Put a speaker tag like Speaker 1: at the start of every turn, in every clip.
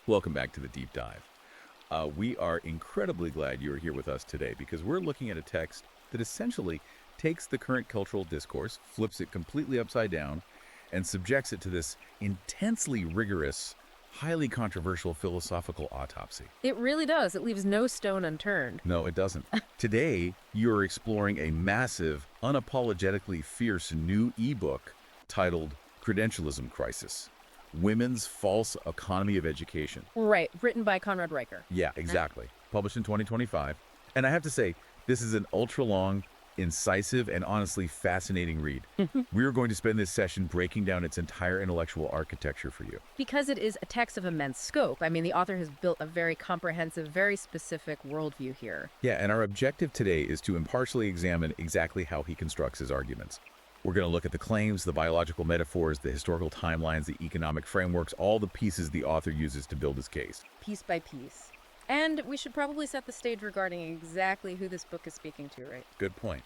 Speaker 1: Welcome back to the Deep Dive. We are incredibly glad you are here with us today because we're looking at a text that essentially takes the current cultural discourse, flips it completely upside down, and subjects it to this intensely rigorous, highly controversial philosophical autopsy.
Speaker 2: It really does. It leaves no stone unturned.
Speaker 1: No, it doesn't. Today, you're exploring a massive, unapologetically fierce new ebook titled Credentialism Crisis: Women's False Economy of Education.
Speaker 2: Right, written by Conrad Riker.
Speaker 1: Yeah, exactly. Published in 2025. And I have to say, this is an ultra-long, incisive, and honestly fascinating read. We're going to spend this session breaking down its entire intellectual architecture for you.
Speaker 2: Because it is a text of immense scope. I mean, the author has built a very comprehensive, very specific worldview here.
Speaker 1: Yeah, and our objective today is to impartially examine exactly how he constructs his arguments. We're going to look at the claims, the biological metaphors, the historical timelines, the economic frameworks, all the pieces the author uses to build his case.
Speaker 2: Piece by piece. And we should probably set the stage regarding exactly who this book is speaking to, right?
Speaker 1: Good point.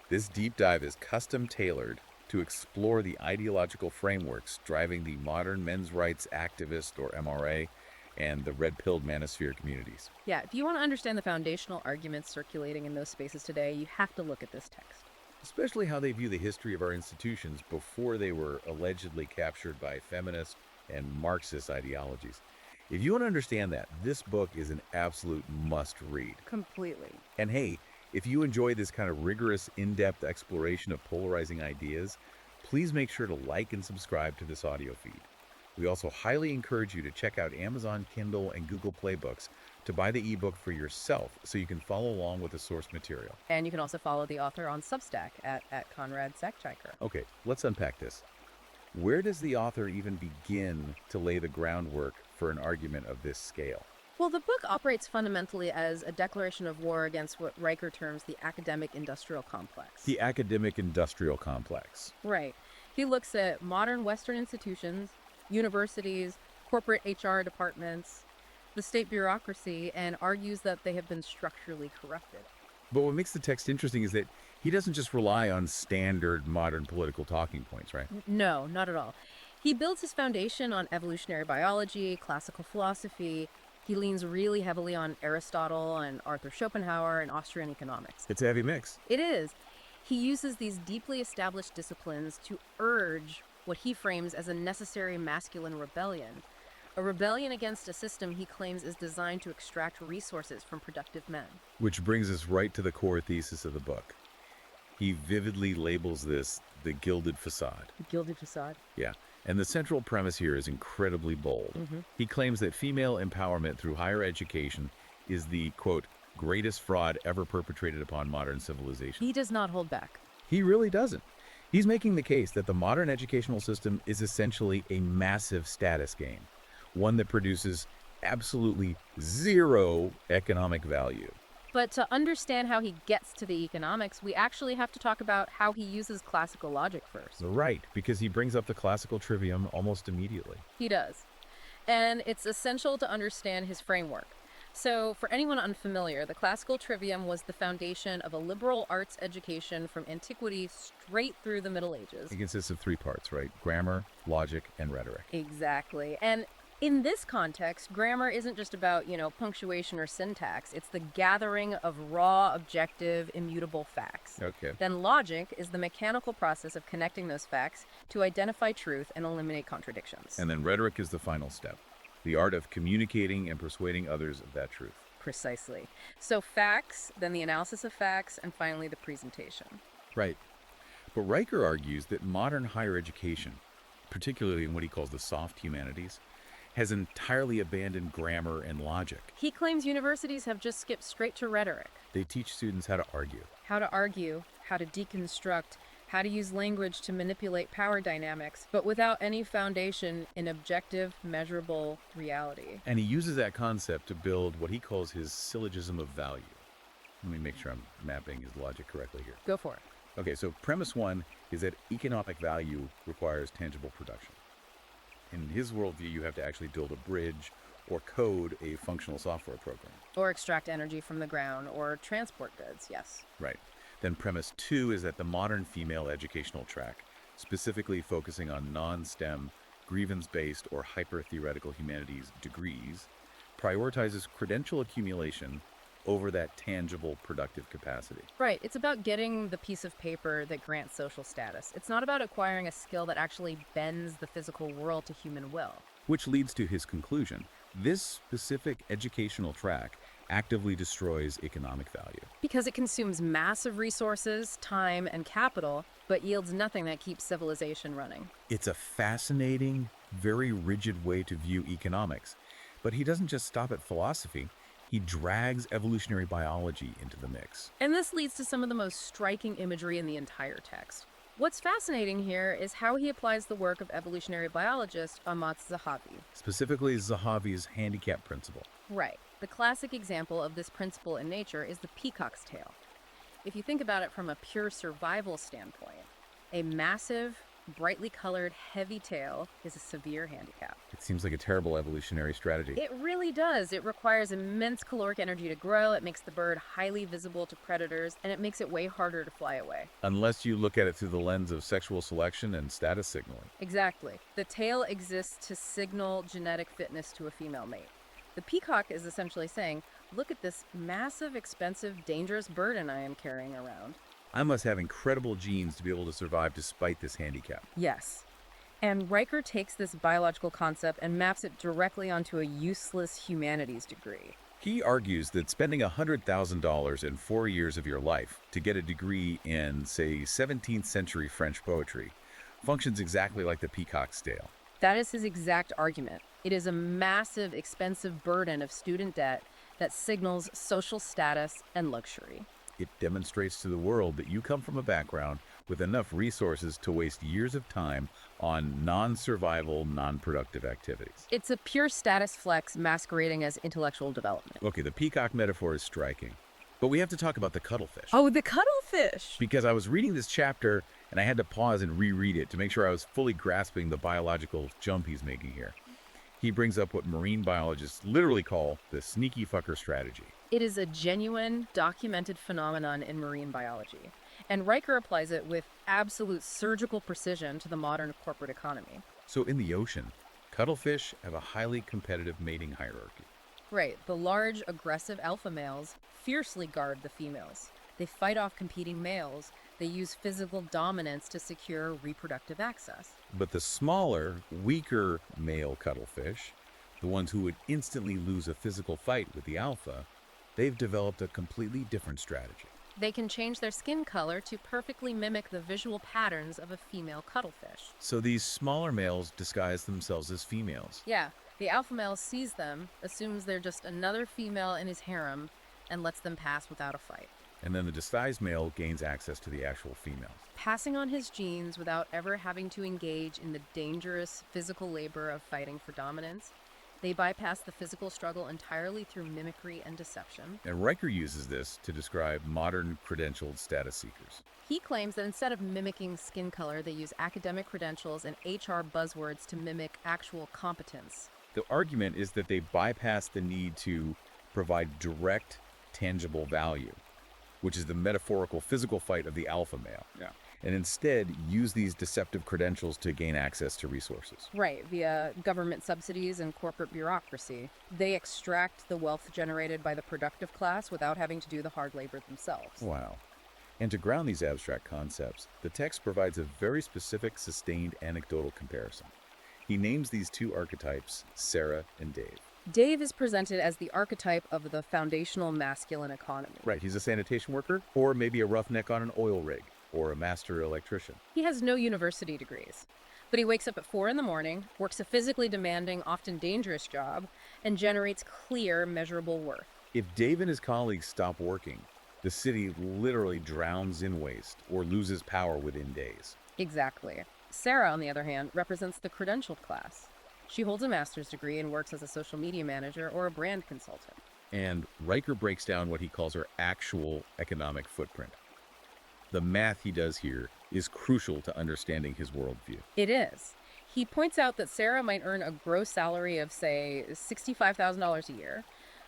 Speaker 1: This deep dive is custom tailored to explore the ideological frameworks driving the modern men's rights activist, or MRA, and the red-pilled manosphere communities.
Speaker 2: Yeah, if you want to understand the foundational arguments circulating in those spaces today, you have to look at this text.
Speaker 1: Especially how they view the history of our institutions before they were allegedly captured by feminist and Marxist ideologies. If you want to understand that, this book is an absolute must-read.
Speaker 2: Completely.
Speaker 1: And hey, if you enjoy this kind of rigorous, in-depth exploration of polarizing ideas, please make sure to like and subscribe to this audio feed. We also highly encourage you to check out Amazon Kindle and Google Play Books to buy the ebook for yourself so you can follow along with the source material.
Speaker 2: And you can also follow the author on Substack at Conrad.
Speaker 1: Okay, let's unpack this. Where does the author even begin to lay the groundwork for an argument of this scale?
Speaker 2: Well, the book operates fundamentally as a declaration of war against what Riker terms the academic-industrial complex.
Speaker 1: The academic-industrial complex.
Speaker 2: Right. He looks at modern Western institutions, universities, corporate HR departments, the state bureaucracy, and argues that they have been structurally corrupted.
Speaker 1: But what makes the text interesting is that he doesn't just rely on standard modern political talking points, right?
Speaker 2: No, not at all. He builds his foundation on evolutionary biology, classical philosophy. He leans really heavily on Aristotle and Arthur Schopenhauer and Austrian economics.
Speaker 1: It's a heavy mix.
Speaker 2: It is. He uses these deeply established disciplines to urge what he frames as a necessary masculine rebellion. A rebellion against a system he claims is designed to extract resources from productive men.
Speaker 1: Which brings us right to the core thesis of the book. He vividly labels this the gilded facade.
Speaker 2: The gilded facade?
Speaker 1: Yeah, and the central premise here is incredibly bold. He claims that female empowerment through higher education is the, quote, greatest fraud ever perpetrated upon modern civilization.
Speaker 2: He does not hold back.
Speaker 1: He really doesn't. He's making the case that the modern educational system is essentially a massive status game, one that produces absolutely zero economic value.
Speaker 2: But to understand how he gets to the economics, we actually have to talk about how he uses classical logic first.
Speaker 1: Right, because he brings up the classical trivium almost immediately.
Speaker 2: He does. And it's essential to understand his framework. So, for anyone unfamiliar, the classical trivium was the foundation of a liberal arts education from antiquity straight through the Middle Ages.
Speaker 1: It consists of three parts, right? Grammar, logic, and rhetoric.
Speaker 2: Exactly. And in this context, grammar isn't just about, punctuation or syntax. It's the gathering of raw, objective, immutable facts.
Speaker 1: Okay.
Speaker 2: Then logic is the mechanical process of connecting those facts to identify truth and eliminate contradictions.
Speaker 1: And then rhetoric is the final step, the art of communicating and persuading others of that truth.
Speaker 2: Precisely. So facts, then the analysis of facts, and finally the presentation.
Speaker 1: Right. But Riker argues that modern higher education, particularly in what he calls the soft humanities, has entirely abandoned grammar and logic.
Speaker 2: He claims universities have just skipped straight to rhetoric.
Speaker 1: They teach students how to argue.
Speaker 2: How to argue, how to deconstruct, how to use language to manipulate power dynamics, but without any foundation in objective, measurable reality.
Speaker 1: And he uses that concept to build what he calls his syllogism of value. Let me make sure I'm mapping his logic correctly here.
Speaker 2: Go for it.
Speaker 1: Okay, so premise one is that economic value requires tangible production. In his worldview, you have to actually build a bridge or code a functional software program.
Speaker 2: Or extract energy from the ground, or transport goods, yes.
Speaker 1: Right. Then premise two is that the modern female educational track, specifically focusing on non-STEM grievance-based or hyper-theoretical humanities degrees, prioritizes credential accumulation over that tangible productive capacity.
Speaker 2: Right. It's about getting the piece of paper that grants social status. It's not about acquiring a skill that actually bends the physical world to human will.
Speaker 1: Which leads to his conclusion. This specific educational track actively destroys economic value.
Speaker 2: Because it consumes massive resources, time, and capital, but yields nothing that keeps civilization running.
Speaker 1: It's a fascinating, very rigid way to view economics. But he doesn't just stop at philosophy. He drags evolutionary biology into the mix.
Speaker 2: And this leads to some of the most striking imagery in the entire text. What's fascinating here is how he applies the work of evolutionary biologist Ahmad Zahavi.
Speaker 1: Specifically, Zahavi's handicap principle.
Speaker 2: Right. The classic example of this principle in nature is the peacock's tail. If you think about it from a pure survival standpoint, a massive, brightly colored, heavy tail is a severe handicap.
Speaker 1: It seems like a terrible evolutionary strategy.
Speaker 2: It really does. It requires immense caloric energy to grow, it makes the bird highly visible to predators, and it makes it way harder to fly away.
Speaker 1: Unless you look at it through the lens of sexual selection and status signaling.
Speaker 2: Exactly. The tail exists to signal genetic fitness to a female mate. The peacock is essentially saying, look at this massive, expensive, dangerous burden I am carrying around.
Speaker 1: I must have incredible genes to be able to survive despite this handicap.
Speaker 2: Yes. And Riker takes this biological concept and maps it directly onto a useless humanities degree.
Speaker 1: He argues that spending $100,000 in 4 years of your life to get a degree in, say, 17th century French poetry functions exactly like the peacock's tail.
Speaker 2: That is his exact argument. It is a massive, expensive burden of student debt that signals social status and luxury.
Speaker 1: It demonstrates to the world that you come from a background with enough resources to waste years of time on non-survival, non-productive activities.
Speaker 2: It's a pure status flex masquerading as intellectual development.
Speaker 1: Okay, the peacock metaphor is striking, but we have to talk about the cuttlefish.
Speaker 2: Oh, the cuttlefish!
Speaker 1: Because I was reading this chapter and I had to pause and reread it to make sure I was fully grasping the biological jump he's making here. He brings up what marine biologists literally call the sneaky fucker strategy.
Speaker 2: It is a genuine, documented phenomenon in marine biology, and Riker applies it with absolute surgical precision to the modern corporate economy.
Speaker 1: So in the ocean, cuttlefish have a highly competitive mating hierarchy.
Speaker 2: Right, the large, aggressive alpha males fiercely guard the females. They fight off competing males. They use physical dominance to secure reproductive access.
Speaker 1: But the smaller, weaker male cuttlefish, the ones who would instantly lose a physical fight with the alpha, they've developed a completely different strategy.
Speaker 2: They can change their skin color to perfectly mimic the visual patterns of a female cuttlefish.
Speaker 1: So these smaller males disguise themselves as females.
Speaker 2: Yeah, the alpha male sees them, assumes they're just another female in his harem, and lets them pass without a fight.
Speaker 1: And then the disguised male gains access to the actual females.
Speaker 2: Passing on his genes without ever having to engage in the dangerous physical labor of fighting for dominance, they bypass the physical struggle entirely through mimicry and deception.
Speaker 1: And Riker uses this to describe modern credentialed status seekers.
Speaker 2: He claims that instead of mimicking skin color, they use academic credentials and HR buzzwords to mimic actual competence.
Speaker 1: The argument is that they bypass the need to provide direct, tangible value, which is the metaphorical physical fight of the alpha male.
Speaker 3: Yeah.
Speaker 1: And instead use these deceptive credentials to gain access to resources.
Speaker 2: Right, via government subsidies and corporate bureaucracy. They extract the wealth generated by the productive class without having to do the hard labor themselves.
Speaker 1: Wow. And to ground these abstract concepts, the text provides a very specific, sustained anecdotal comparison. He names these two archetypes, Sarah and Dave.
Speaker 2: Dave is presented as the archetype of the foundational masculine economy.
Speaker 1: Right, he's a sanitation worker, or maybe a roughneck on an oil rig, or a master electrician.
Speaker 2: He has no university degrees, but he wakes up at 4 in the morning, works a physically demanding, often dangerous job, and generates clear, measurable worth.
Speaker 1: If Dave and his colleagues stop working, the city literally drowns in waste or loses power within days.
Speaker 2: Exactly. Sarah, on the other hand, represents the credentialed class. She holds a master's degree and works as a social media manager or a brand consultant.
Speaker 1: And Riker breaks down what he calls her actual economic footprint. The math he does here is crucial to understanding his worldview.
Speaker 2: It is. He points out that Sarah might earn a gross salary of, say, $65,000 a year,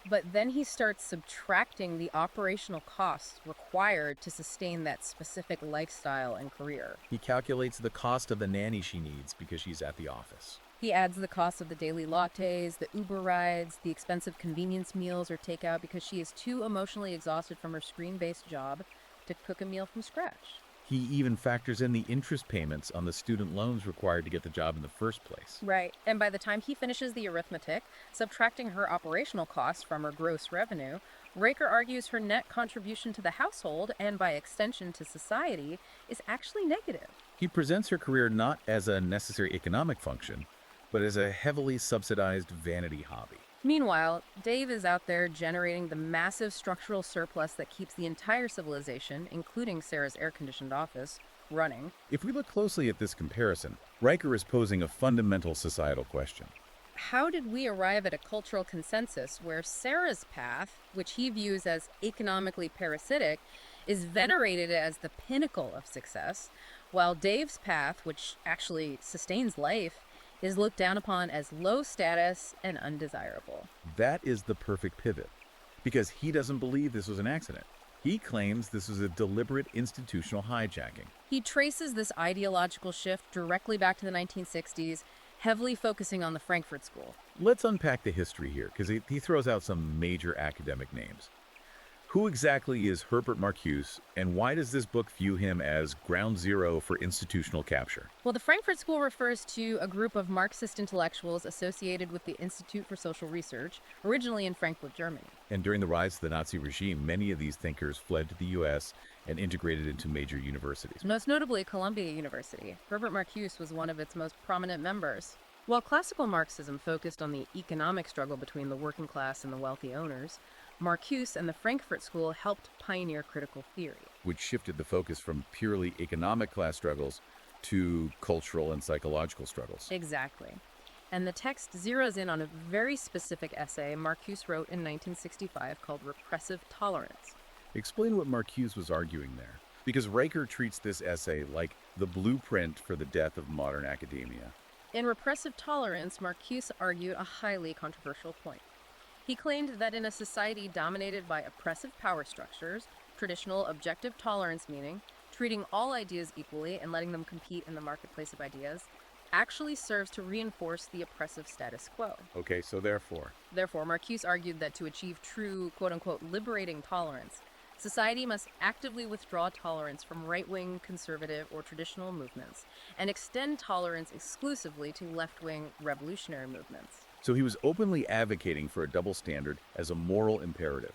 Speaker 2: but then he starts subtracting the operational costs required to sustain that specific lifestyle and career.
Speaker 3: He calculates the cost of the nanny she needs because she's at the office.
Speaker 2: He adds the cost of the daily lattes, the Uber rides, the expensive convenience meals or takeout because she is too emotionally exhausted from her screen-based job to cook a meal from scratch.
Speaker 1: He even factors in the interest payments on the student loans required to get the job in the first place.
Speaker 2: Right. And by the time he finishes the arithmetic, subtracting her operational costs from her gross revenue, Riker argues her net contribution to the household, and by extension to society, is actually negative.
Speaker 1: He presents her career not as a necessary economic function, but as a heavily subsidized vanity hobby.
Speaker 2: Meanwhile, Dave is out there generating the massive structural surplus that keeps the entire civilization, including Sarah's air-conditioned office, running.
Speaker 1: If we look closely at this comparison, Riker is posing a fundamental societal question.
Speaker 2: How did we arrive at a cultural consensus where Sarah's path, which he views as economically parasitic, is venerated as the pinnacle of success, while Dave's path, which actually sustains life, is looked down upon as low status and undesirable?
Speaker 1: That is the perfect pivot, because he doesn't believe this was an accident. He claims this was a deliberate institutional hijacking.
Speaker 2: He traces this ideological shift directly back to the 1960s, heavily focusing on the Frankfurt School.
Speaker 1: Let's unpack the history here, because he throws out some major academic names. Who exactly is Herbert Marcuse, and why does this book view him as ground zero for institutional capture?
Speaker 2: Well, the Frankfurt School refers to a group of Marxist intellectuals associated with the Institute for Social Research, originally in Frankfurt, Germany.
Speaker 1: And during the rise of the Nazi regime, many of these thinkers fled to the U.S. and integrated into major universities.
Speaker 2: Most notably Columbia University. Herbert Marcuse was one of its most prominent members. While classical Marxism focused on the economic struggle between the working class and the wealthy owners, Marcuse and the Frankfurt School helped pioneer critical theory,
Speaker 1: which shifted the focus from purely economic class struggles to cultural and psychological struggles.
Speaker 2: Exactly. And the text zeroes in on a very specific essay Marcuse wrote in 1965 called Repressive Tolerance.
Speaker 1: Explain what Marcuse was arguing there, because Riker treats this essay like the blueprint for the death of modern academia.
Speaker 2: In Repressive Tolerance, Marcuse argued a highly controversial point. He claimed that in a society dominated by oppressive power structures, traditional objective tolerance, meaning treating all ideas equally and letting them compete in the marketplace of ideas, actually serves to reinforce the oppressive status quo.
Speaker 1: Okay, so therefore,
Speaker 2: Marcuse argued that to achieve true, quote-unquote, liberating tolerance, society must actively withdraw tolerance from right-wing, conservative, or traditional movements and extend tolerance exclusively to left-wing revolutionary movements.
Speaker 1: So he was openly advocating for a double standard as a moral imperative.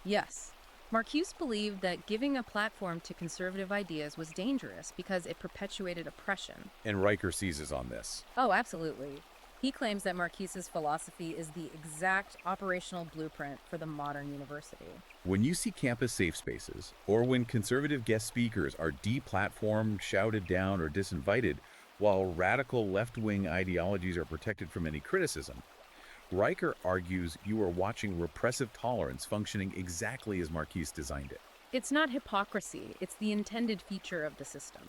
Speaker 2: Yes. Marcuse believed that giving a platform to conservative ideas was dangerous because it perpetuated oppression.
Speaker 1: And Riker seizes on this.
Speaker 2: Oh, absolutely. He claims that Marcuse's philosophy is the exact operational blueprint for the modern university.
Speaker 1: When you see campus safe spaces, or when conservative guest speakers are deplatformed, shouted down, or disinvited, while radical left-wing ideologies are protected from any criticism, Riker argues you are watching repressive tolerance functioning exactly as Marcuse designed it.
Speaker 2: It's not hypocrisy, it's the intended feature of the system.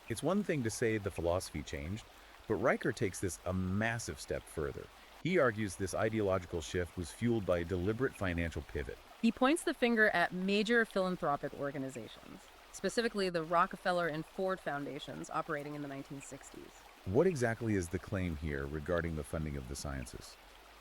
Speaker 1: It's one thing to say the philosophy changed, but Riker takes this a massive step further. He argues this ideological shift was fueled by a deliberate financial pivot.
Speaker 2: He points the finger at major philanthropic organizations, specifically the Rockefeller and Ford foundations operating in the 1960s.
Speaker 1: What exactly is the claim here regarding the funding of the sciences?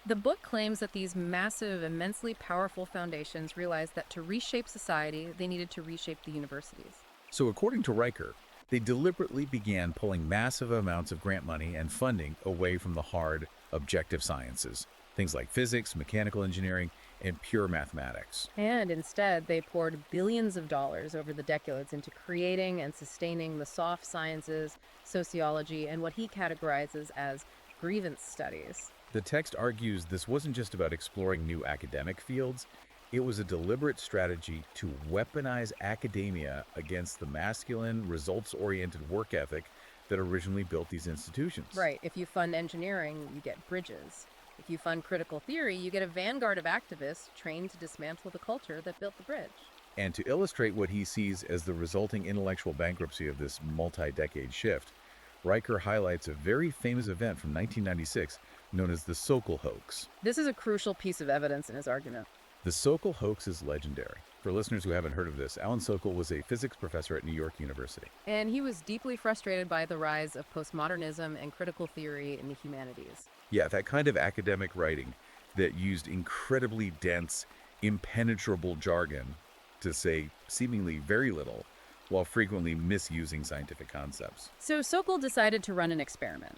Speaker 2: The book claims that these massive, immensely powerful foundations realized that to reshape society, they needed to reshape the universities.
Speaker 1: So according to Riker, they deliberately began pulling massive amounts of grant money and funding away from the hard, objective sciences, things like physics, mechanical engineering, and pure mathematics.
Speaker 2: And instead, they poured billions of dollars over the decades into creating and sustaining the soft sciences, sociology, and what he categorizes as grievance studies.
Speaker 1: The text argues this wasn't just about exploring new academic fields, it was a deliberate strategy to weaponize academia against the masculine, results-oriented work ethic that originally built these institutions.
Speaker 2: Right. If you fund engineering, you get bridges. If you fund critical theory, you get a vanguard of activists trained to dismantle the culture that built the bridge.
Speaker 1: And to illustrate what he sees as the resulting intellectual bankruptcy of this multi-decade shift, Riker highlights a very famous event from 1996 known as the Sokol hoax.
Speaker 2: This is a crucial piece of evidence in his argument.
Speaker 1: The Sokol hoax is legendary. For listeners who haven't heard of this, Alan Sokal was a physics professor at New York University.
Speaker 2: And he was deeply frustrated by the rise of postmodernism and critical theory in the humanities.
Speaker 1: Yeah, that kind of academic writing that used incredibly dense, impenetrable jargon to say seemingly very little, while frequently misusing scientific concepts.
Speaker 2: So Sokal decided to run an experiment.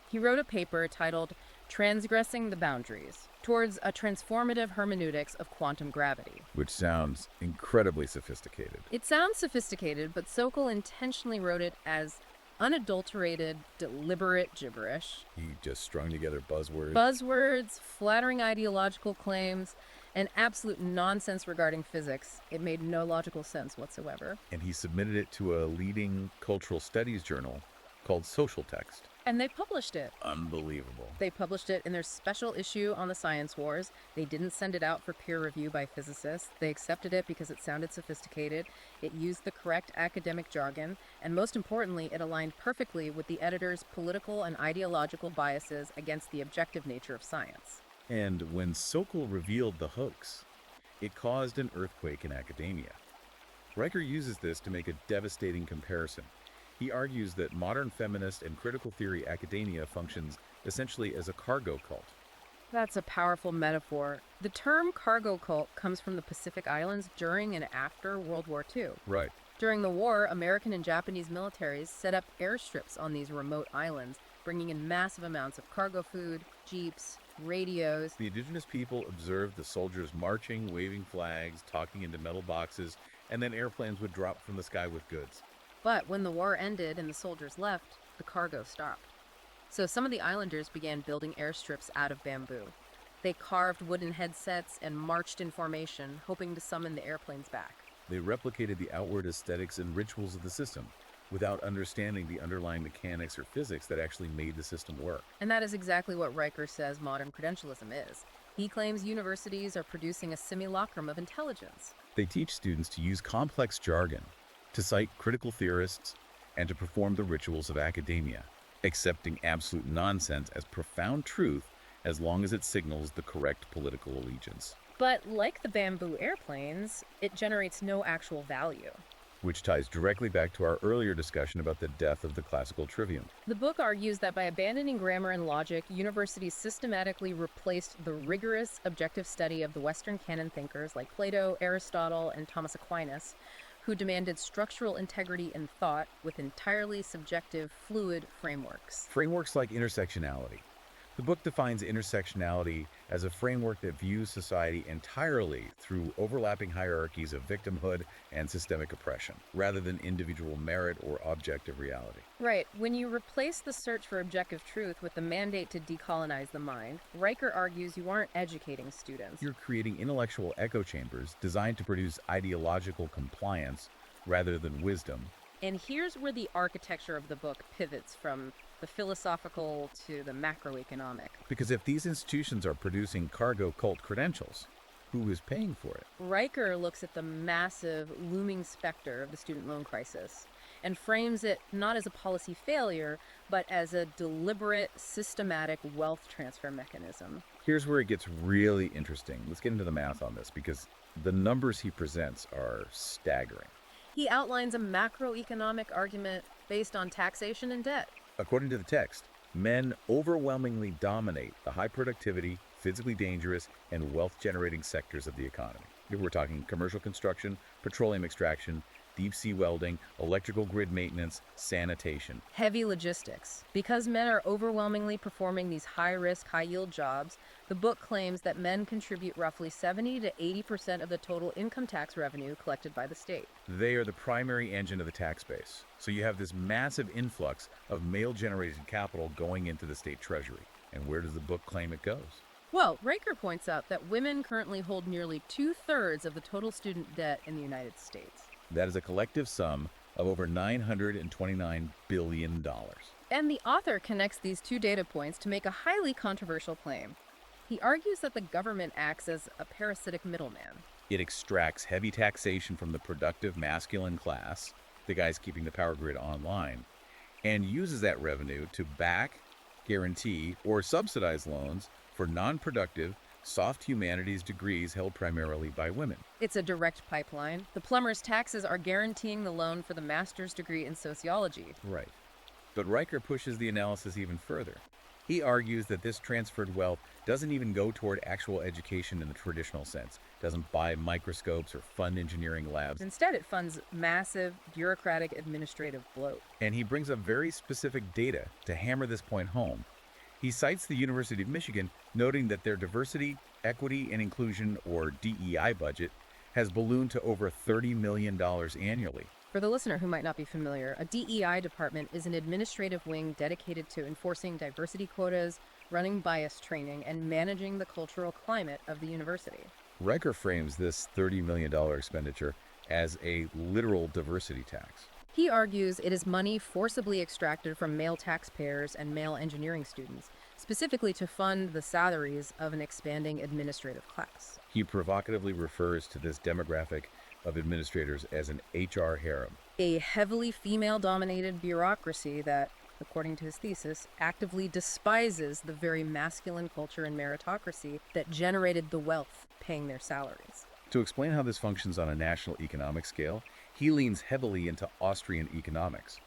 Speaker 2: He wrote a paper titled Transgressing the Boundaries Towards a Transformative Hermeneutics of Quantum Gravity.
Speaker 1: Which sounds incredibly sophisticated.
Speaker 2: It sounds sophisticated, but Sokal intentionally wrote it as unadulterated, deliberate gibberish.
Speaker 1: He just strung together buzzwords.
Speaker 2: Buzzwords, flattering ideological claims, and absolute nonsense regarding physics. It made no logical sense whatsoever.
Speaker 1: And he submitted it to a leading cultural studies journal called Social Text.
Speaker 2: And they published it.
Speaker 1: Unbelievable.
Speaker 2: They published it in their special issue on the Science Wars. They didn't send it out for peer review by physicists. They accepted it because it sounded sophisticated. It used the correct academic jargon. And most importantly, it aligned perfectly with the editor's political and ideological biases against the objective nature of science.
Speaker 1: And when Sokal revealed the hoax, it caused an earthquake in academia. Riker uses this to make a devastating comparison. He argues that modern feminist and critical theory academia functions essentially as a cargo cult.
Speaker 2: That's a powerful metaphor. The term cargo cult comes from the Pacific Islands during and after World War II.
Speaker 1: Right.
Speaker 2: During the war, American and Japanese militaries set up airstrips on these remote islands, bringing in massive amounts of cargo food, jeeps, radios.
Speaker 1: The indigenous people observed the soldiers marching, waving flags, talking into metal boxes, and then airplanes would drop from the sky with goods.
Speaker 2: But when the war ended and the soldiers left, the cargo stopped. So some of the islanders began building airstrips out of bamboo. They carved wooden headsets and marched in formation, hoping to summon the airplanes back.
Speaker 1: They replicated the outward aesthetics and rituals of the system without understanding the underlying mechanics or physics that actually made the system work.
Speaker 2: And that is exactly what Riker says modern credentialism is. He claims universities are producing a simulacrum of intelligence.
Speaker 1: They teach students to use complex jargon, to cite critical theorists, and to perform the rituals of academia, accepting absolute nonsense as profound truth as long as it signals the correct political allegiance.
Speaker 2: But like the bamboo airplanes, it generates no actual value.
Speaker 1: Which ties directly back to our earlier discussion about the death of the classical trivium.
Speaker 2: The book argues that by abandoning grammar and logic, universities systematically replaced the rigorous objective study of the Western canon thinkers like Plato, Aristotle, and Thomas Aquinas, who demanded structural integrity in thought with entirely subjective, fluid frameworks.
Speaker 1: Frameworks like intersectionality. The book defines intersectionality as a framework that views society entirely through overlapping hierarchies of victimhood and systemic oppression, rather than individual merit or objective reality.
Speaker 2: Right. When you replace the search for objective truth with the mandate to decolonize the mind, Riker argues you aren't educating students.
Speaker 1: You're creating intellectual echo chambers designed to produce ideological compliance rather than wisdom.
Speaker 2: And here's where the architecture of the book pivots from the philosophical to the macroeconomic.
Speaker 1: Because if these institutions are producing cargo cult credentials, who is paying for it?
Speaker 2: Riker looks at the massive, looming specter of the student loan crisis and frames it not as a policy failure, but as a deliberate, systematic wealth transfer mechanism.
Speaker 1: Here's where it gets really interesting. Let's get into the math on this, because the numbers he presents are staggering.
Speaker 2: He outlines a macroeconomic argument based on taxation and debt.
Speaker 1: According to the text, men overwhelmingly dominate the high productivity, physically dangerous, and wealth-generating sectors of the economy. Here we're talking commercial construction, petroleum extraction, deep-sea welding, electrical grid maintenance, sanitation.
Speaker 2: Heavy logistics. Because men are overwhelmingly performing these high-risk, high-yield jobs, the book claims that men contribute roughly 70 to 80% of the total income tax revenue collected by the state.
Speaker 1: They are the primary engine of the tax base. So you have this massive influx of male-generated capital going into the state treasury. And where does the book claim it goes?
Speaker 2: Well, Riker points out that women currently hold nearly 2/3 of the total student debt in the United States.
Speaker 1: That is a collective sum of over $929 billion.
Speaker 2: And the author connects these two data points to make a highly controversial claim. He argues that the government acts as a parasitic middleman.
Speaker 1: It extracts heavy taxation from the productive masculine class, the guys keeping the power grid online, and uses that revenue to back, guarantee, or subsidize loans for non-productive, soft humanities degrees held primarily by women.
Speaker 2: It's a direct pipeline. The plumber's taxes are guaranteeing the loan for the master's degree in sociology.
Speaker 1: Right. But Riker pushes the analysis even further. He argues that this transferred wealth doesn't even go toward actual education in the traditional sense, doesn't buy microscopes or fund engineering labs,
Speaker 2: Instead, it funds massive, bureaucratic administrative bloat.
Speaker 1: and he brings up very specific data to hammer this point home. He cites the University of Michigan, noting that their diversity, equity, and inclusion, or DEI budget, has ballooned to over $30 million annually.
Speaker 2: For the listener who might not be familiar, a DEI department is an administrative wing dedicated to enforcing diversity quotas, running bias training, and managing the cultural climate of the university.
Speaker 1: Riker frames this $30 million expenditure as a literal diversity tax.
Speaker 2: He argues it is money forcibly extracted from male taxpayers and male engineering students, specifically to fund the salaries of an expanding administrative class.
Speaker 1: He provocatively refers to this demographic of administrators as an HR harem.
Speaker 2: A heavily female-dominated bureaucracy that, according to his thesis, actively despises the very masculine culture and meritocracy that generated the wealth paying their salaries.
Speaker 1: To explain how this functions on a national economic scale, he leans heavily into Austrian economics.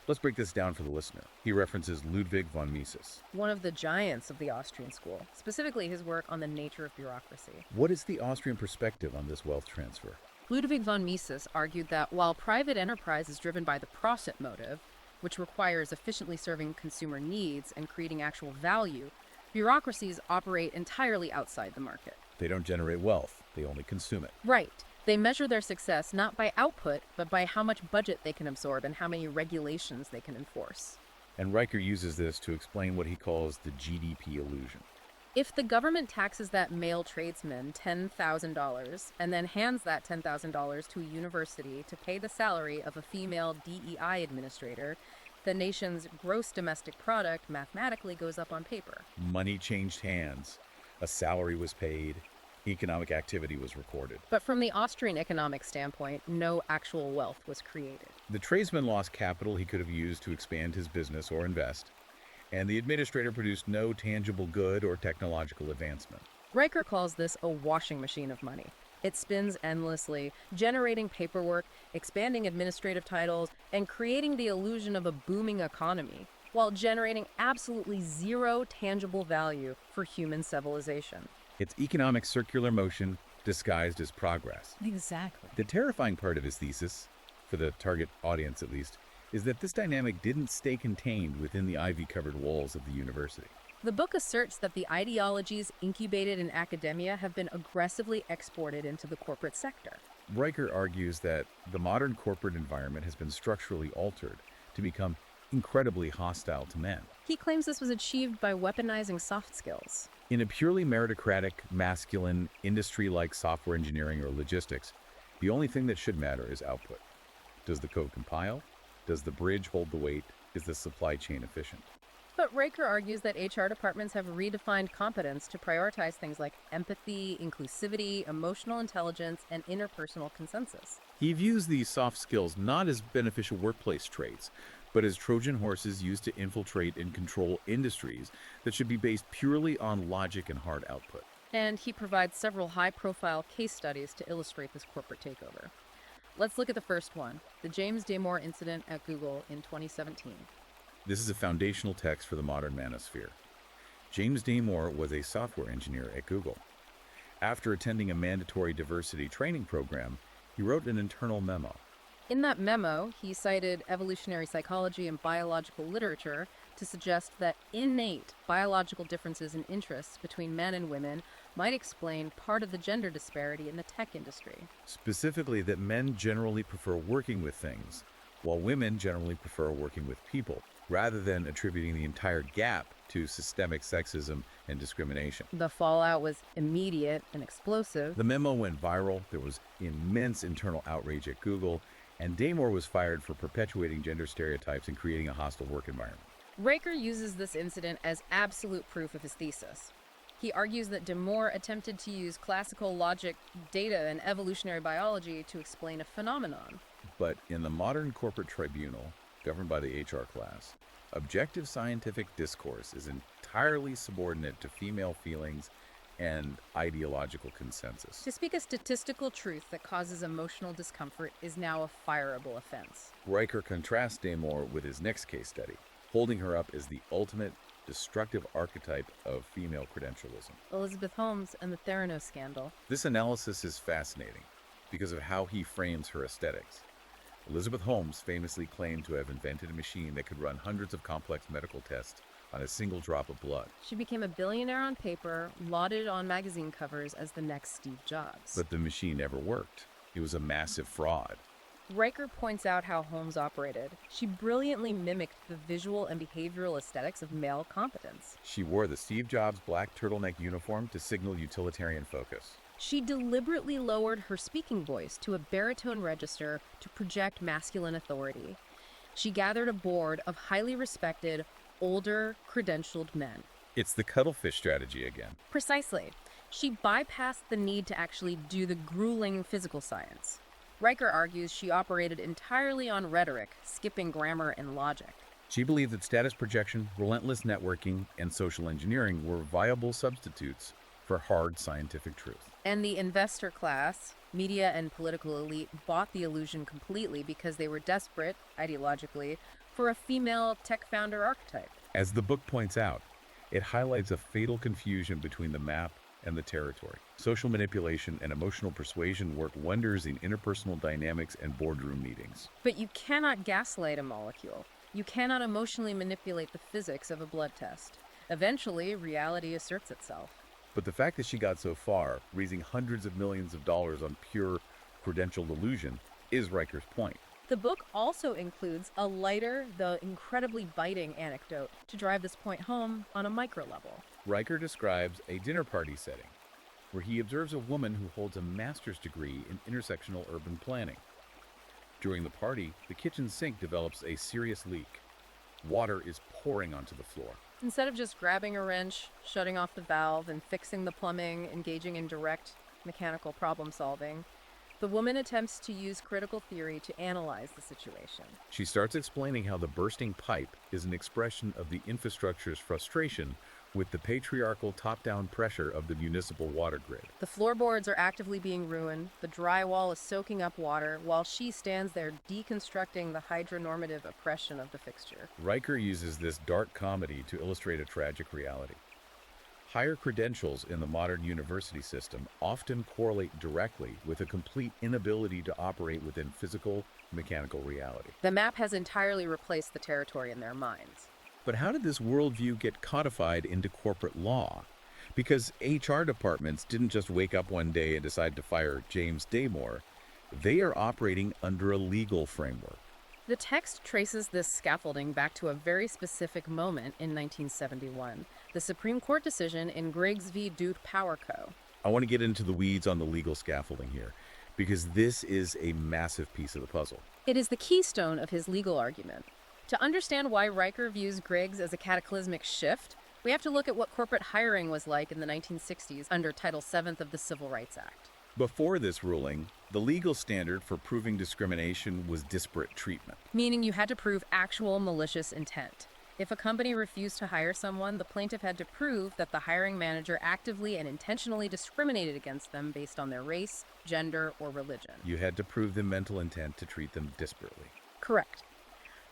Speaker 1: Let's break this down for the listener. He references Ludwig von Mises.
Speaker 2: One of the giants of the Austrian school, specifically his work on the nature of bureaucracy.
Speaker 1: What is the Austrian perspective on this wealth transfer?
Speaker 2: Ludwig von Mises argued that while private enterprise is driven by the profit motive, which requires efficiently serving consumer needs and creating actual value, bureaucracies operate entirely outside the market.
Speaker 1: They don't generate wealth, they only consume it.
Speaker 2: Right. They measure their success not by output, but by how much budget they can absorb and how many regulations they can enforce.
Speaker 1: And Riker uses this to explain what he calls the GDP illusion.
Speaker 2: If the government taxes that male tradesman $10,000 and then hands that $10,000 to a university to pay the salary of a female DEI administrator, the nation's gross domestic product mathematically goes up on paper.
Speaker 1: Money changed hands, a salary was paid, economic activity was recorded.
Speaker 2: But from the Austrian economic standpoint, no actual wealth was created.
Speaker 1: The tradesman lost capital he could have used to expand his business or invest, and the administrator produced no tangible good or technological advancement.
Speaker 2: Riker calls this a washing machine of money. It spins endlessly, generating paperwork, expanding administrative titles, and creating the illusion of a booming economy, while generating absolutely zero tangible value for human civilization.
Speaker 1: It's economic circular motion disguised as progress.
Speaker 2: Exactly.
Speaker 1: The terrifying part of his thesis, for the target audience at least, is that this dynamic didn't stay contained within the ivy-covered walls of the university.
Speaker 2: The book asserts that the ideologies incubated in academia have been aggressively exported into the corporate sector.
Speaker 1: Riker argues that the modern corporate environment has been structurally altered to become incredibly hostile to men.
Speaker 2: He claims this was achieved by weaponizing soft skills.
Speaker 1: In a purely meritocratic, masculine, industry like software engineering or logistics, the only thing that should matter is output. Does the code compile? Does the bridge hold the weight? Is the supply chain efficient?
Speaker 2: But Riker argues that HR departments have redefined competence to prioritize things like empathy, inclusivity, emotional intelligence, and interpersonal consensus.
Speaker 1: He views these soft skills not as beneficial workplace traits, but as Trojan horses used to infiltrate and control industries that should be based purely on logic and hard output.
Speaker 2: And he provides several high-profile case studies to illustrate this corporate takeover. Let's look at the first one, the James Damore incident at Google in 2017.
Speaker 1: This is a foundational text for the modern manosphere. James Damore was a software engineer at Google. After attending a mandatory diversity training program, he wrote an internal memo.
Speaker 2: In that memo, he cited evolutionary psychology and biological literature to suggest that innate biological differences in interests between men and women might explain part of the gender disparity in the tech industry.
Speaker 1: Specifically, that men generally prefer working with things, while women generally prefer working with people, rather than attributing the entire gap to systemic sexism and discrimination.
Speaker 2: The fallout was immediate and explosive.
Speaker 1: The memo went viral, there was immense internal outrage at Google, and Damore was fired for perpetuating gender stereotypes and creating a hostile work environment.
Speaker 2: Riker uses this incident as absolute proof of his thesis. He argues that Damore attempted to use classical logic, data, and evolutionary biology to explain a phenomenon.
Speaker 1: But in the modern corporate tribunal, governed by the HR class, objective scientific discourse is entirely subordinate to female feelings and ideological consensus.
Speaker 2: To speak a statistical truth that causes emotional discomfort is now a fireable offense.
Speaker 1: Riker contrasts Damore with his next case study, holding her up as the ultimate destructive archetype of female credentialism.
Speaker 2: Elizabeth Holmes and the Theranos scandal.
Speaker 1: This analysis is fascinating because of how he frames her aesthetics. Elizabeth Holmes famously claimed to have invented a machine that could run hundreds of complex medical tests on a single drop of blood.
Speaker 2: She became a billionaire on paper, lauded on magazine covers as the next Steve Jobs.
Speaker 1: But the machine never worked. It was a massive fraud.
Speaker 2: Riker points out how Holmes operated. She brilliantly mimicked the visual and behavioral aesthetics of male competence.
Speaker 1: She wore the Steve Jobs black turtleneck uniform to signal utilitarian focus.
Speaker 2: She deliberately lowered her speaking voice to a baritone register to project masculine authority. She gathered a board of highly respected, older, credentialed men.
Speaker 1: It's the cuttlefish strategy again.
Speaker 2: Precisely. She bypassed the need to actually do the grueling physical science. Riker argues she operated entirely on rhetoric, skipping grammar and logic.
Speaker 1: She believed that status projection, relentless networking, and social engineering were viable substitutes for hard scientific truth.
Speaker 2: And the investor class, media and political elite, bought the illusion completely because they were desperate, ideologically, for a female tech founder archetype.
Speaker 1: As the book points out, it highlights a fatal confusion between the map and the territory. Social manipulation and emotional persuasion work wonders in interpersonal dynamics and boardroom meetings.
Speaker 2: But you cannot gaslight a molecule. You cannot emotionally manipulate the physics of a blood test. Eventually, reality asserts itself.
Speaker 1: But the fact that she got so far, raising hundreds of millions of dollars on pure credential illusion, is Riker's point.
Speaker 2: The book also includes a lighter, though incredibly biting anecdote to drive this point home on a micro level.
Speaker 1: Riker describes a dinner party setting where he observes a woman who holds a master's degree in intersectional urban planning. During the party, the kitchen sink develops a serious leak. Water is pouring onto the floor.
Speaker 2: Instead of just grabbing a wrench, shutting off the valve, and fixing the plumbing, engaging in direct mechanical problem solving, the woman attempts to use critical theory to analyze the situation.
Speaker 1: She starts explaining how the bursting pipe is an expression of the infrastructure's frustration with the patriarchal top-down pressure of the municipal water grid.
Speaker 2: The floorboards are actively being ruined, the drywall is soaking up water, while she stands there deconstructing the hydronormative oppression of the fixture.
Speaker 1: Riker uses this dark comedy to illustrate a tragic reality. Higher credentials in the modern university system often correlate directly with a complete inability to operate within physical, mechanical reality.
Speaker 2: The map has entirely replaced the territory in their minds.
Speaker 1: But how did this worldview get codified into corporate law? Because HR departments didn't just wake up one day and decide to fire James Damore. They are operating under a legal framework.
Speaker 2: The text traces this scaffolding back to a very specific moment in 1971, the Supreme Court decision in Griggs v. Duke Power Co.
Speaker 1: I want to get into the weeds on the legal scaffolding here, because this is a massive piece of the puzzle.
Speaker 2: It is the keystone of his legal argument. To understand why Riker views Griggs as a cataclysmic shift, we have to look at what corporate hiring was like in the 1960s under Title VII of the Civil Rights Act.
Speaker 1: Before this ruling, the legal standard for proving discrimination was disparate treatment.
Speaker 2: Meaning you had to prove actual malicious intent. If a company refused to hire someone, the plaintiff had to prove that the hiring manager actively and intentionally discriminated against them based on their race, gender, or religion.
Speaker 1: You had to prove the mental intent to treat them disparately.
Speaker 2: Correct.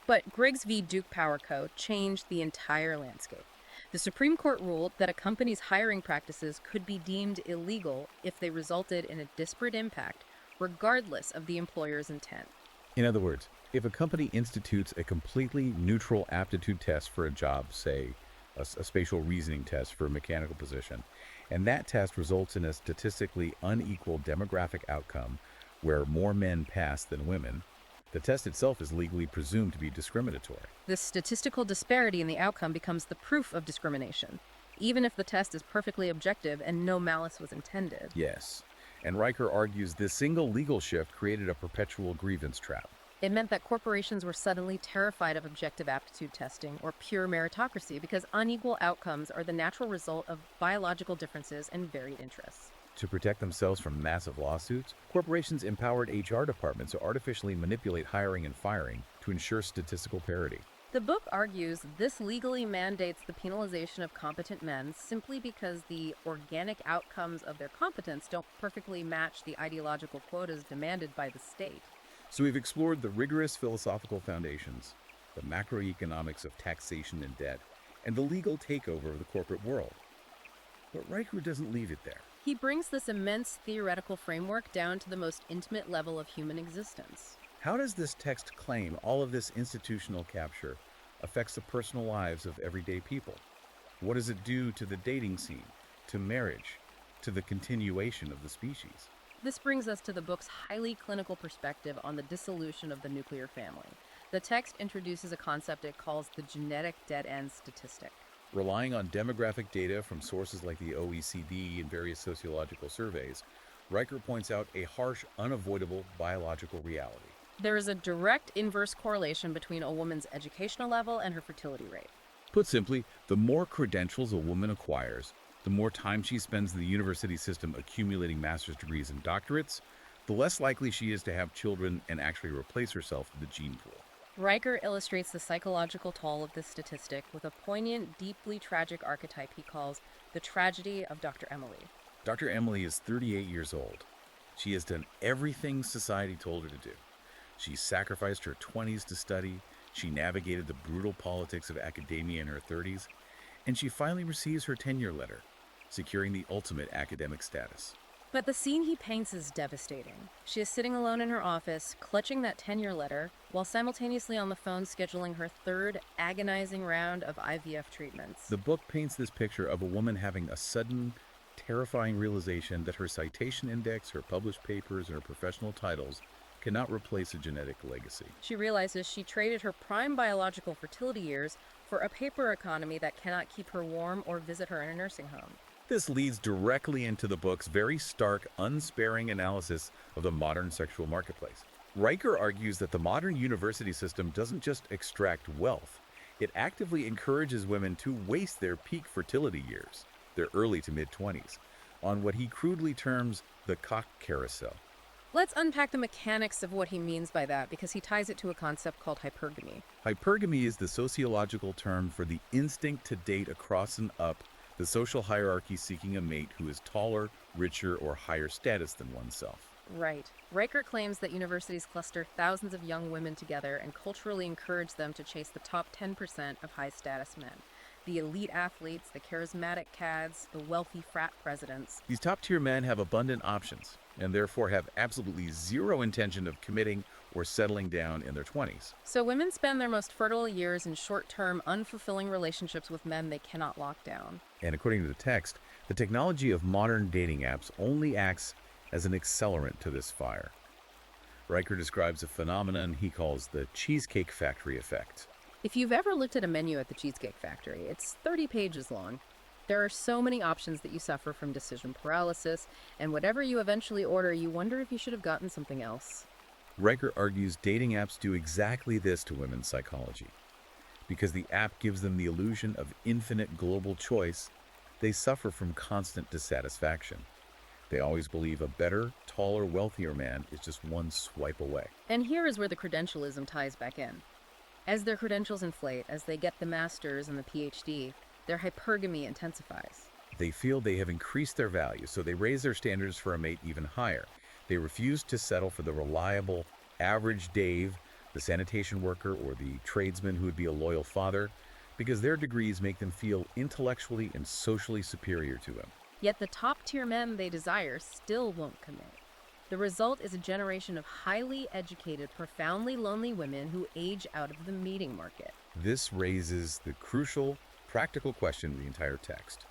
Speaker 2: But Griggs v. Duke Power Co. changed the entire landscape. The Supreme Court ruled that a company's hiring practices could be deemed illegal if they resulted in a disparate impact, regardless of the employer's intent.
Speaker 1: In other words, if a company institutes a completely neutral aptitude test for a job, say a spatial reasoning test for a mechanical position, and that test results in a statistically unequal demographic outcome where more men pass than women, the test itself is legally presumed to be discriminatory.
Speaker 2: This statistical disparity in the outcome becomes the proof of discrimination, even if the test is perfectly objective and no malice was intended.
Speaker 1: Yes, and Riker argues this single legal shift created a perpetual grievance trap.
Speaker 2: It meant that corporations were suddenly terrified of objective aptitude testing or pure meritocracy because unequal outcomes are the natural result of biological differences and varied interests.
Speaker 1: To protect themselves from massive lawsuits, corporations empowered HR departments to artificially manipulate hiring and firing to ensure statistical parity.
Speaker 2: The book argues this legally mandates the penalization of competent men simply because the organic outcomes of their competence don't perfectly match the ideological quotas demanded by the state.
Speaker 1: So we've explored the rigorous philosophical foundations, the macroeconomics of taxation and debt, and the legal takeover of the corporate world. But Riker doesn't leave it there.
Speaker 2: He brings this immense theoretical framework down to the most intimate level of human existence.
Speaker 1: How does this text claim all of this institutional capture affects the personal lives of everyday people? What does it do to the dating scene, to marriage, to the continuation of the species?
Speaker 2: This brings us to the book's highly clinical perspective on the dissolution of the nuclear family. The text introduces a concept it calls the genetic dead-end statistic.
Speaker 1: Relying on demographic data from sources like the OECD and various sociological surveys, Riker points out a harsh, unavoidable biological reality.
Speaker 2: There is a direct inverse correlation between a woman's educational level and her fertility rate.
Speaker 1: Put simply, the more credentials a woman acquires, the more time she spends in the university system accumulating master's degrees and doctorates, the less likely she is to have children and actually replace herself in the gene pool.
Speaker 2: Riker illustrates the psychological toll of this statistic with a poignant, deeply tragic archetype he calls the tragedy of Dr. Emily.
Speaker 1: Dr. Emily is 38 years old. She has done everything society told her to do. She sacrificed her 20s to study, she navigated the brutal politics of academia in her 30s, and she finally receives her tenure letter, securing the ultimate academic status.
Speaker 2: But the scene he paints is devastating. She is sitting alone in her office, clutching that tenure letter, while simultaneously on the phone scheduling her third agonizing round of IVF treatments.
Speaker 1: The book paints this picture of a woman having a sudden, terrifying realization that her citation index, her published papers, and her professional titles cannot replace a genetic legacy.
Speaker 2: She realizes she traded her prime biological fertility years for a paper economy that cannot keep her warm or visit her in a nursing home.
Speaker 1: This leads directly into the book's very stark, unsparing analysis of the modern sexual marketplace. Riker argues that the modern university system doesn't just extract wealth, it actively encourages women to waste their peak fertility years, their early to mid-20s, on what he crudely terms the cock carousel.
Speaker 2: Let's unpack the mechanics of what he means by that, because he ties it to a concept called hypergamy.
Speaker 1: Hypergamy is the sociological term for the instinct to date across and up the social hierarchy seeking a mate who is taller, richer, or higher status than oneself.
Speaker 2: Right. Riker claims that universities cluster thousands of young women together and culturally encourage them to chase the top 10% of high-status men. The elite athletes, the charismatic cads, the wealthy frat presidents.
Speaker 1: These top-tier men have abundant options, and therefore have absolutely zero intention of committing or settling down in their 20s.
Speaker 2: So women spend their most fertile years in short-term, unfulfilling relationships with men they cannot lock down.
Speaker 1: And according to the text, the technology of modern dating apps only acts as an accelerant to this fire. Riker describes a phenomenon he calls the Cheesecake Factory effect.
Speaker 2: If you've ever looked at a menu at the Cheesecake Factory, it's 30 pages long. There are so many options that you suffer from decision paralysis, and whatever you eventually order, you wonder if you should have gotten something else.
Speaker 1: Riker argues dating apps do exactly this to women's psychology. Because the app gives them the illusion of infinite global choice, they suffer from constant dissatisfaction. They always believe a better, taller, wealthier man is just one swipe away.
Speaker 2: And here is where the credentialism ties back in. As their credentials inflate, as they get the master's and the PhD, their hypergamy intensifies.
Speaker 1: They feel they have increased their value, so they raise their standards for a mate even higher. They refuse to settle for the reliable, average Dave, the sanitation worker, or the tradesman who would be a loyal father, because their degrees make them feel intellectually and socially superior to him.
Speaker 2: Yet the top-tier men they desire still won't commit. The result is a generation of highly educated, profoundly lonely women who age out of the mating market.
Speaker 1: This raises the crucial, practical question of the entire text.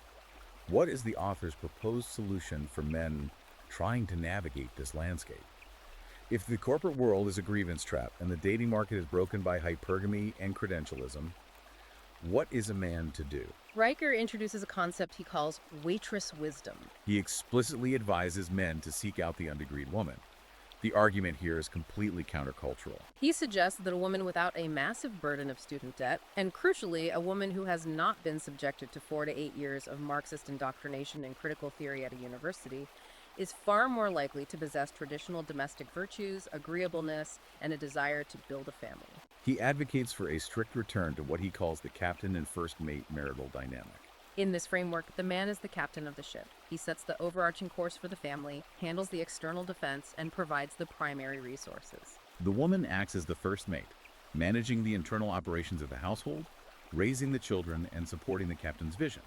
Speaker 1: What is the author's proposed solution for men trying to navigate this landscape? If the corporate world is a grievance trap and the dating market is broken by hypergamy and credentialism, what is a man to do?
Speaker 2: Riker introduces a concept he calls waitress wisdom.
Speaker 1: He explicitly advises men to seek out the undegreed woman. The argument here is completely countercultural.
Speaker 2: He suggests that a woman without a massive burden of student debt, and crucially, a woman who has not been subjected to 4 to 8 years of Marxist indoctrination and critical theory at a university, is far more likely to possess traditional domestic virtues, agreeableness, and a desire to build a family.
Speaker 1: He advocates for a strict return to what he calls the captain and first mate marital dynamic.
Speaker 2: In this framework, the man is the captain of the ship. He sets the overarching course for the family, handles the external defense, and provides the primary resources.
Speaker 1: The woman acts as the first mate, managing the internal operations of the household, raising the children, and supporting the captain's vision.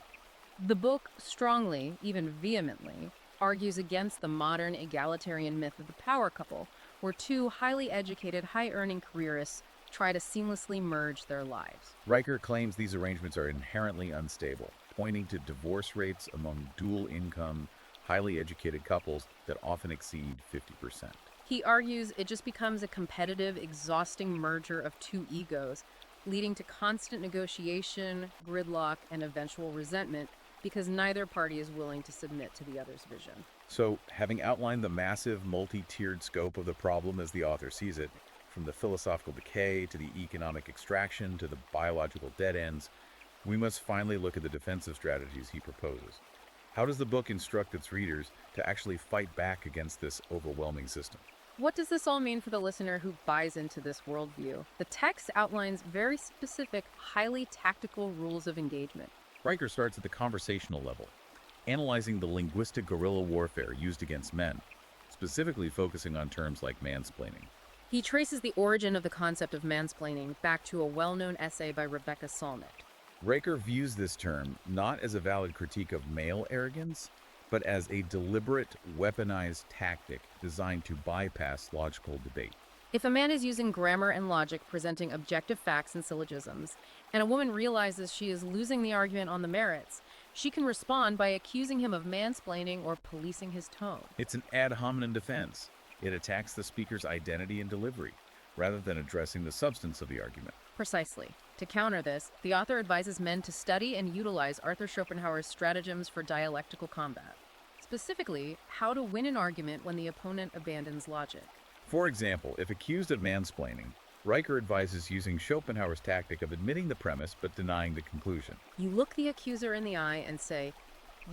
Speaker 2: The book strongly, even vehemently, argues against the modern egalitarian myth of the power couple, where two highly educated, high-earning careerists try to seamlessly merge their lives.
Speaker 1: Riker claims these arrangements are inherently unstable, pointing to divorce rates among dual-income, highly educated couples that often exceed 50%.
Speaker 2: He argues it just becomes a competitive, exhausting merger of two egos, leading to constant negotiation, gridlock, and eventual resentment because neither party is willing to submit to the other's vision.
Speaker 1: So, having outlined the massive, multi-tiered scope of the problem as the author sees it, from the philosophical decay to the economic extraction to the biological dead ends, we must finally look at the defensive strategies he proposes. How does the book instruct its readers to actually fight back against this overwhelming system?
Speaker 2: What does this all mean for the listener who buys into this worldview? The text outlines very specific, highly tactical rules of engagement.
Speaker 1: Riker starts at the conversational level, analyzing the linguistic guerrilla warfare used against men, specifically focusing on terms like mansplaining.
Speaker 2: He traces the origin of the concept of mansplaining back to a well-known essay by Rebecca Solnit.
Speaker 1: Riker views this term not as a valid critique of male arrogance, but as a deliberate, weaponized tactic designed to bypass logical debate.
Speaker 2: If a man is using grammar and logic presenting objective facts and syllogisms, and a woman realizes she is losing the argument on the merits, she can respond by accusing him of mansplaining or policing his tone.
Speaker 1: It's an ad hominem defense. It attacks the speaker's identity and delivery, rather than addressing the substance of the argument.
Speaker 2: Precisely. To counter this, the author advises men to study and utilize Arthur Schopenhauer's stratagems for dialectical combat. Specifically, how to win an argument when the opponent abandons logic.
Speaker 1: For example, if accused of mansplaining, Riker advises using Schopenhauer's tactic of admitting the premise but denying the conclusion.
Speaker 2: You look the accuser in the eye and say,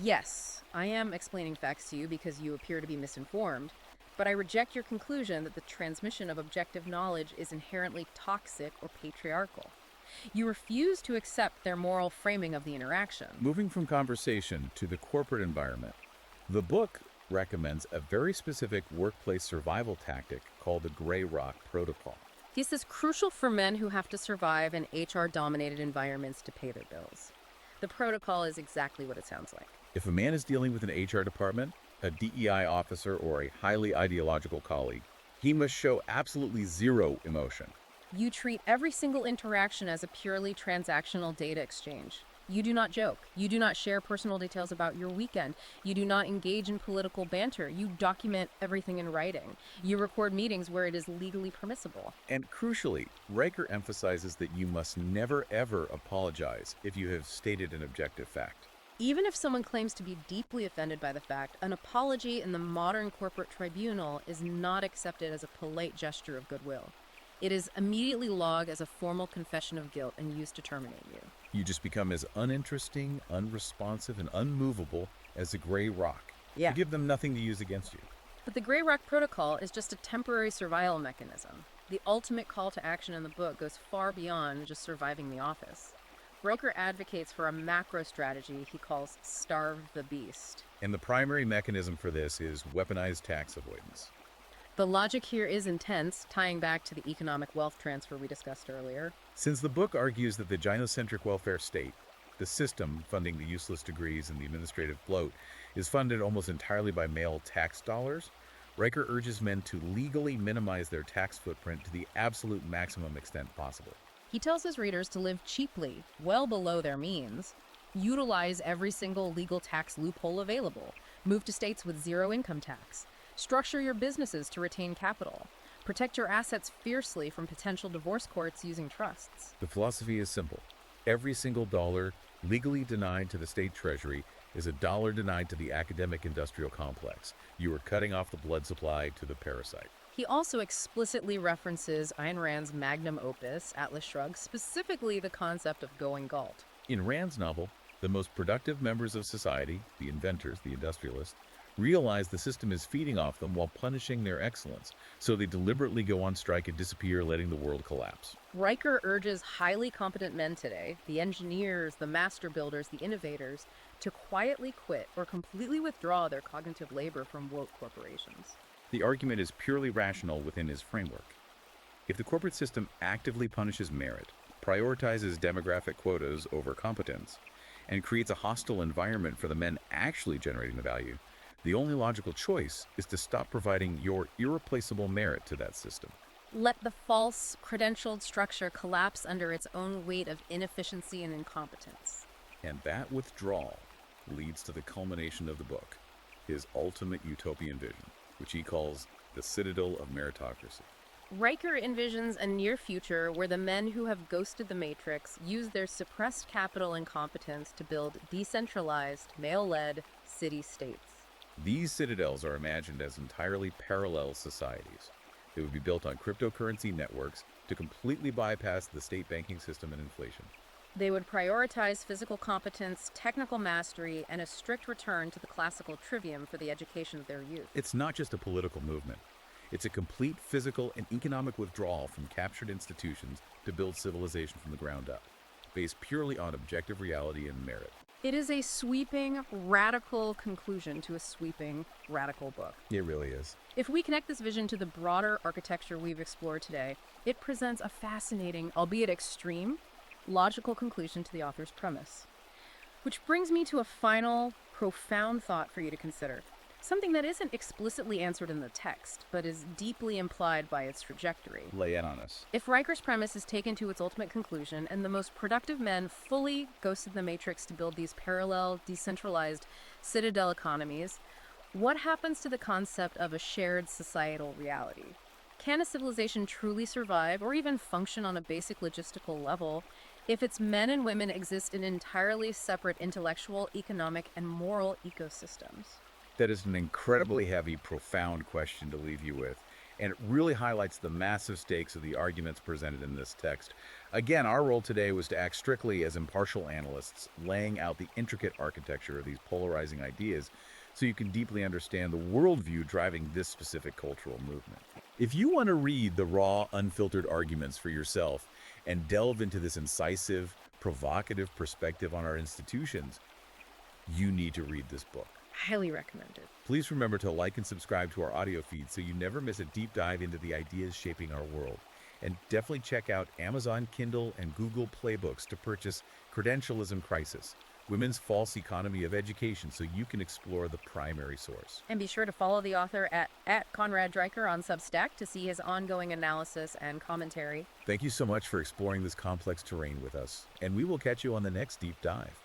Speaker 2: "Yes, I am explaining facts to you because you appear to be misinformed, but I reject your conclusion that the transmission of objective knowledge is inherently toxic or patriarchal." You refuse to accept their moral framing of the interaction.
Speaker 1: Moving from conversation to the corporate environment, the book recommends a very specific workplace survival tactic called the Gray Rock Protocol.
Speaker 2: This is crucial for men who have to survive in HR-dominated environments to pay their bills. The protocol is exactly what it sounds like.
Speaker 1: If a man is dealing with an HR department, a DEI officer, or a highly ideological colleague, he must show absolutely zero emotion.
Speaker 2: You treat every single interaction as a purely transactional data exchange. You do not joke. You do not share personal details about your weekend. You do not engage in political banter. You document everything in writing. You record meetings where it is legally permissible.
Speaker 1: And crucially, Riker emphasizes that you must never ever apologize if you have stated an objective fact.
Speaker 2: Even if someone claims to be deeply offended by the fact, an apology in the modern corporate tribunal is not accepted as a polite gesture of goodwill. It is immediately logged as a formal confession of guilt and used to terminate you.
Speaker 1: You just become as uninteresting, unresponsive, and unmovable as a gray rock.
Speaker 2: Yeah.
Speaker 1: You give them nothing to use against you.
Speaker 2: But the Gray Rock Protocol is just a temporary survival mechanism. The ultimate call to action in the book goes far beyond just surviving the office. Riker advocates for a macro strategy he calls starve the beast.
Speaker 1: And the primary mechanism for this is weaponized tax avoidance.
Speaker 2: The logic here is intense, tying back to the economic wealth transfer we discussed earlier.
Speaker 1: Since the book argues that the gynocentric welfare state, the system funding the useless degrees and the administrative bloat, is funded almost entirely by male tax dollars, Riker urges men to legally minimize their tax footprint to the absolute maximum extent possible.
Speaker 2: He tells his readers to live cheaply, well below their means, utilize every single legal tax loophole available, move to states with zero income tax, structure your businesses to retain capital, protect your assets fiercely from potential divorce courts using trusts.
Speaker 1: The philosophy is simple. Every single dollar legally denied to the state treasury is a dollar denied to the academic industrial complex. You are cutting off the blood supply to the parasite.
Speaker 2: He also explicitly references Ayn Rand's magnum opus, Atlas Shrugged, specifically the concept of going galt.
Speaker 1: In Rand's novel, the most productive members of society, the inventors, the industrialists, realize the system is feeding off them while punishing their excellence, so they deliberately go on strike and disappear, letting the world collapse.
Speaker 2: Riker urges highly competent men today, the engineers, the master builders, the innovators, to quietly quit or completely withdraw their cognitive labor from woke corporations.
Speaker 1: The argument is purely rational within his framework. If the corporate system actively punishes merit, prioritizes demographic quotas over competence, and creates a hostile environment for the men actually generating the value, the only logical choice is to stop providing your irreplaceable merit to that system.
Speaker 2: Let the false, credentialed structure collapse under its own weight of inefficiency and incompetence.
Speaker 1: And that withdrawal leads to the culmination of the book, his ultimate utopian vision, which he calls the citadel of meritocracy.
Speaker 2: Riker envisions a near future where the men who have ghosted the Matrix use their suppressed capital and competence to build decentralized, male-led city-states.
Speaker 1: These citadels are imagined as entirely parallel societies. They would be built on cryptocurrency networks to completely bypass the state banking system and inflation.
Speaker 2: They would prioritize physical competence, technical mastery, and a strict return to the classical trivium for the education of their youth.
Speaker 1: It's not just a political movement. It's a complete physical and economic withdrawal from captured institutions to build civilization from the ground up, based purely on objective reality and merit.
Speaker 2: It is a sweeping, radical conclusion to a sweeping, radical book.
Speaker 1: It really is.
Speaker 2: If we connect this vision to the broader architecture we've explored today, it presents a fascinating, albeit extreme, logical conclusion to the author's premise. Which brings me to a final, profound thought for you to consider. Something that isn't explicitly answered in the text, but is deeply implied by its trajectory.
Speaker 1: Lay it on us.
Speaker 2: If Riker's premise is taken to its ultimate conclusion, and the most productive men fully ghosted the Matrix to build these parallel, decentralized citadel economies, what happens to the concept of a shared societal reality? Can a civilization truly survive, or even function on a basic logistical level, if its men and women exist in entirely separate intellectual, economic, and moral ecosystems?
Speaker 1: That is an incredibly heavy, profound question to leave you with, and it really highlights the massive stakes of the arguments presented in this text. Again, our role today was to act strictly as impartial analysts, laying out the intricate architecture of these polarizing ideas so you can deeply understand the worldview driving this specific cultural movement. If you want to read the raw, unfiltered arguments for yourself and delve into this incisive, provocative perspective on our institutions, you need to read this book.
Speaker 2: Highly recommended.
Speaker 1: Please remember to like and subscribe to our audio feed so you never miss a deep dive into the ideas shaping our world. And definitely check out Amazon Kindle and Google Playbooks to purchase Credentialism Crisis, Women's False Economy of Education, so you can explore the primary source.
Speaker 2: And be sure to follow the author at Conrad Riker on Substack to see his ongoing analysis and commentary.
Speaker 1: Thank you so much for exploring this complex terrain with us, and we will catch you on the next deep dive.